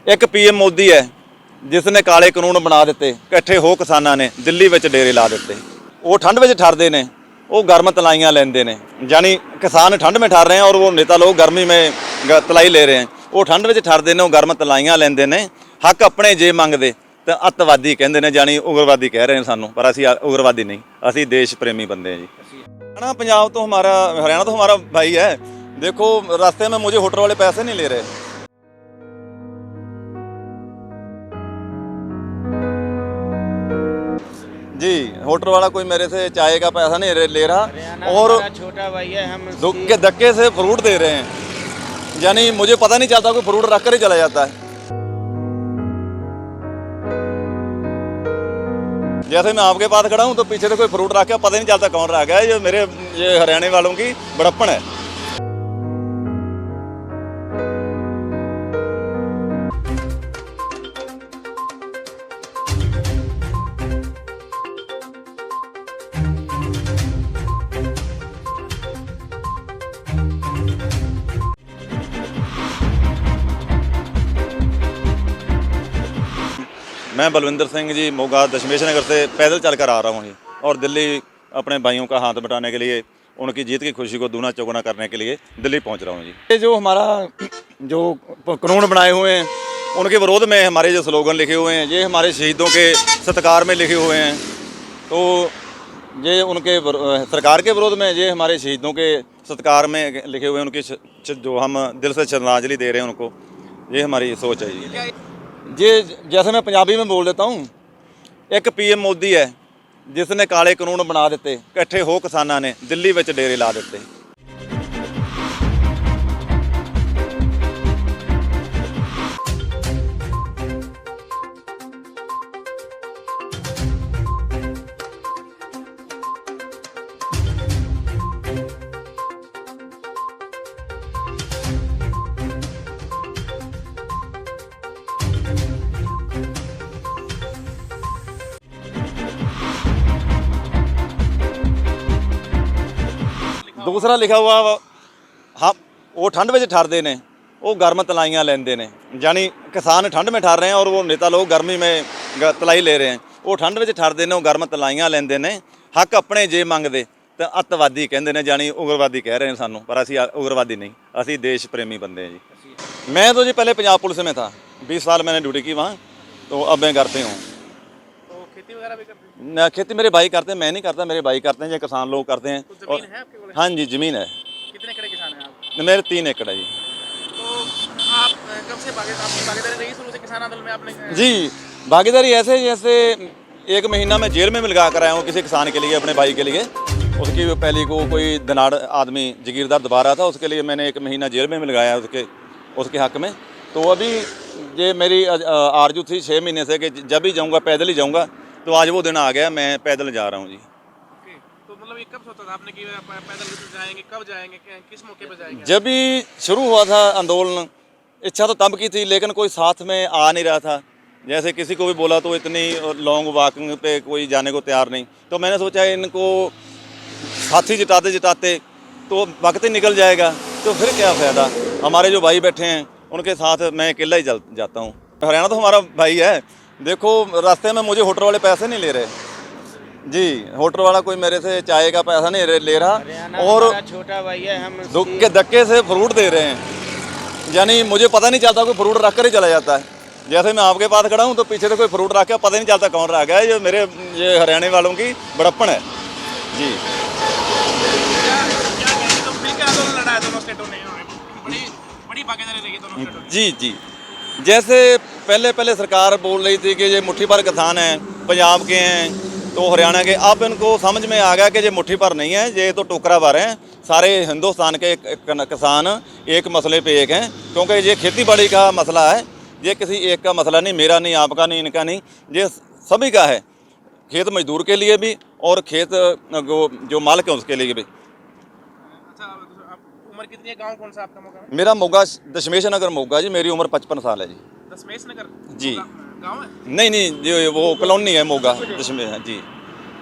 एक पीएम मोदी है जिसने काले कानून बना दिते, इकट्ठे हो किसानां ने दिल्ली विच डेरे ला दिते। वो ठंड में ठरते हैं, वो गर्म तलाइयाँ लेंदे ने, यानी किसान ठंड में ठर रहे हैं और वो नेता लोग गर्मी में तलाई ले रहे हैं। वो ठंड में ठरते हैं, वो गर्म तलाइयाँ लेंदे ने, हक अपने जे मंगते तो अतवादी कहते हैं, जानी उग्रवादी कह रहे हैं सानू, पर असी उग्रवादी नहीं, असी देश प्रेमी बंदे हैं जी। हरियाणा पंजाब तो हरियाणा तो हमारा भाई है। देखो रास्ते में मुझे होटल वाले पैसे नहीं ले रहे जी, होटल वाला कोई मेरे से चाय का पैसा नहीं ले रहा और छोटा भाई है, हम धक्के से फ्रूट दे रहे हैं, यानी मुझे पता नहीं चलता, कोई फ्रूट रख कर ही चला जाता है। जैसे मैं आपके पास खड़ा हूँ तो पीछे से कोई फ्रूट रख के पता नहीं चलता कौन रख गया। ये हरियाणा वालों की बड़प्पन है। मैं बलविंदर सिंह जी मोगा दशमेश नगर से पैदल चलकर आ रहा हूँ जी, और दिल्ली अपने भाइयों का हाथ बटाने के लिए, उनकी जीत की खुशी को दूना चौगुना करने के लिए दिल्ली पहुँच रहा हूँ जी। ये जो हमारा जो कानून बनाए हुए हैं उनके विरोध में हमारे जो स्लोगन लिखे हुए हैं, ये हमारे शहीदों के सत्कार में लिखे हुए हैं। तो ये उनके सरकार के विरोध में, ये हमारे शहीदों के सत्कार में लिखे हुए हैं, उनकी जो हम दिल से श्रद्धांजलि दे रहे हैं उनको, ये हमारी सोच है जी। ये जैसे मैं पंजाबी में बोल देता हूँ, एक पीएम मोदी है जिसने काले कानून बना दिते, इकट्ठे हो किसानां ने दिल्ली विच डेरे ला दिते। दूसरा लिखा हुआ हाँ, वो ठंड में ठरते हैं, वो गर्म तलाइयाँ लेंदे ने, यानी किसान ठंड में ठर रहे हैं और वो नेता लोग गर्मी में तलाई ले रहे हैं। वो ठंड में ठरते हैं, वो गर्म तलाइयाँ लेंदे ने, हक अपने जे मंगते तो अतवादी कहते हैं, जानी उग्रवादी कह रहे हैं सानू, पर असी उग्रवादी नहीं, असी देश प्रेमी बंदे हैं जी। मैं तो जी पहले पंजाब पुलिस में था, 20 साल मैंने ड्यूटी की वहाँ, तो अब मैं घर पे हूँ। खेती वगैरह भी करते हैं? खेती मेरे भाई करते हैं, मैं नहीं करता, मेरे भाई करते हैं, ये किसान लोग करते हैं। तो ज़मीन है आपके पास? हाँ जी, ज़मीन है। कितने एकड़ किसान हैं आप? मेरे 3 एकड़ है जी। तो आप कब से आपकी भागीदारी रही शुरू से किसान आंदोलन में आपने? जी, भागीदारी ऐसे जैसे 1 महीना मैं जेल में लगा कर आया हूँ किसी किसान के लिए, अपने भाई के लिए। उसकी पहले को कोई धनाड़ आदमी जागीरदार दबा रहा था, उसके लिए मैंने 1 महीना जेल में लगाया उसके हक़ में। तो अभी ये मेरी आरजू थी 6 महीने से कि जब भी जाऊँगा पैदल ही जाऊँगा, तो आज वो दिन आ गया, मैं पैदल जा रहा हूँ जी। तो मतलब ये कब सोचा था आपने कि पैदल जाएंगे, कब जाएंगे, किस मौके पर जाएंगे? जब भी शुरू हुआ था आंदोलन, इच्छा तो तब की थी, लेकिन कोई साथ में आ नहीं रहा था। जैसे किसी को भी बोला तो इतनी लॉन्ग वॉकिंग पे कोई जाने को तैयार नहीं, तो मैंने सोचा इनको साथी जिताते जिताते तो वक्त ही निकल जाएगा, तो फिर क्या फ़ायदा। हमारे जो भाई बैठे हैं उनके साथ मैं अकेला ही जाता हूँ। हरियाणा तो हमारा भाई है। देखो रास्ते में मुझे होटल वाले पैसे नहीं ले रहे जी, होटल वाला कोई मेरे से चाय का पैसा नहीं ले रहा और छोटा भाई है, हम धक्के से फ्रूट दे रहे हैं, यानी मुझे पता नहीं चलता, कोई फ्रूट रख कर ही चला जाता है। जैसे मैं आपके पास खड़ा हूँ तो पीछे से कोई फ्रूट रख के पता नहीं चलता कौन रख गया। ये हरियाणा वालों की बड़प्पन है जी। जी जी, जैसे पहले सरकार बोल रही थी कि ये मुट्ठी भर किसान हैं, पंजाब के हैं तो हरियाणा के, अब इनको समझ में आ गया कि ये मुट्ठी भर नहीं है, ये तो टोकरा भर हैं। सारे हिंदुस्तान के किसान एक मसले पे एक हैं, क्योंकि ये खेती बाड़ी का मसला है, ये किसी एक का मसला नहीं, मेरा नहीं, आपका नहीं, इनका नहीं, ये सभी का है, खेत मजदूर के लिए भी और खेत जो मालिक है उसके लिए भी। उम्र कितनी है? गांव कौन सा आपका? मोगा? मेरा मोगा दशमेश नगर मोगा जी, मेरी उम्र 55 साल है जी। दशमेश नगर जी, गांव है? नहीं, जो वो कॉलोनी है मोगा दशमेश जी।